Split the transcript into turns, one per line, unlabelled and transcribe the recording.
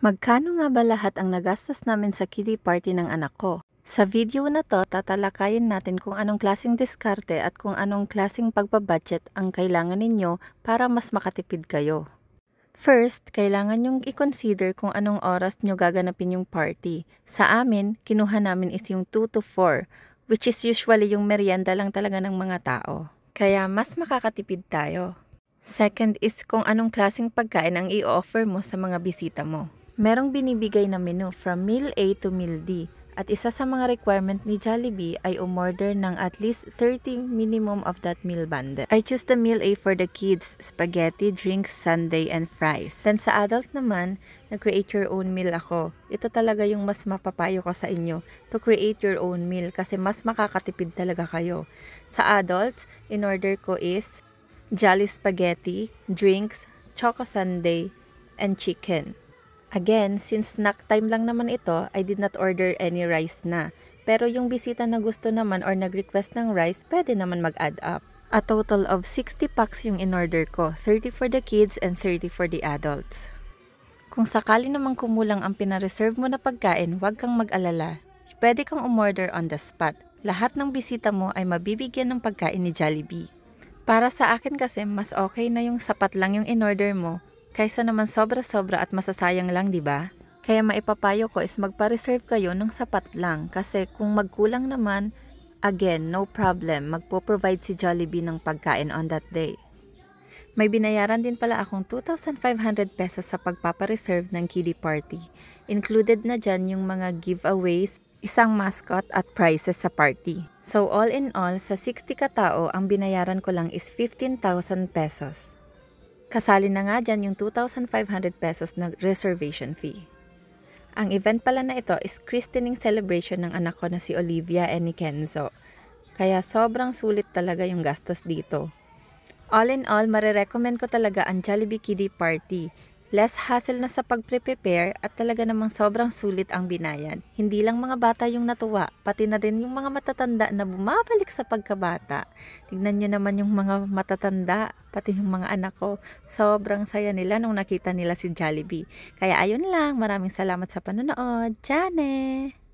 Magkano nga ba lahat ang nagastos namin sa kiddie party ng anak ko? Sa video na to, tatalakayin natin kung anong klaseng diskarte at kung anong klaseng pagbabudget ang kailangan ninyo para mas makatipid kayo. First, kailangan nyong i-consider kung anong oras nyo gaganapin yung party. Sa amin, kinuha namin is yung 2 to 4, which is usually yung merienda lang talaga ng mga tao. Kaya mas makakatipid tayo. Second is kung anong klaseng pagkain ang i-offer mo sa mga bisita mo. Merong binibigay na menu from meal A to meal D. At isa sa mga requirement ni Jollibee ay umorder ng at least 30 minimum of that meal bundle. I choose the meal A for the kids, spaghetti, drinks, sundae, and fries. Then sa adult naman, nag-create your own meal ako. Ito talaga yung mas mapapayo ko sa inyo, to create your own meal kasi mas makakatipid talaga kayo. Sa adults, in order ko is Jolly spaghetti, drinks, choco sundae, and chicken. Again, since snack time lang naman ito, I did not order any rice na. Pero yung bisita na gusto naman or nag-request ng rice, pwede naman mag-add up. A total of 60 packs yung in-order ko, 30 for the kids and 30 for the adults. Kung sakali namang kumulang ang pinareserve mo na pagkain, huwag kang mag-alala. Pwede kang umorder on the spot. Lahat ng bisita mo ay mabibigyan ng pagkain ni Jollibee. Para sa akin kasi, mas okay na yung sapat lang yung in-order mo, kaysa naman sobra-sobra at masasayang lang, di ba? Kaya maipapayo ko is magpa-reserve kayo ng sapat lang kasi kung magkulang naman, again, no problem, magpo-provide si Jollibee ng pagkain on that day. May binayaran din pala akong 2,500 pesos sa pagpapareserve ng kiddie party. Included na dyan yung mga giveaways, isang mascot at prizes sa party. So all in all, sa 60 katao, ang binayaran ko lang is 15,000 pesos. Kasali na nga dyan yung 2,500 pesos na reservation fee. Ang event pala na ito is christening celebration ng anak ko na si Olivia and ni Kenzo. Kaya sobrang sulit talaga yung gastos dito. All in all, marirecommend ko talaga ang Jollibee Kiddie Party. Less hassle na sa pag-prepare at talaga namang sobrang sulit ang binayad. Hindi lang mga bata yung natuwa, pati na rin yung mga matatanda na bumabalik sa pagkabata. Tignan nyo naman yung mga matatanda, pati yung mga anak ko. Sobrang saya nila nung nakita nila si Jollibee. Kaya ayun lang, maraming salamat sa panonood. Jane!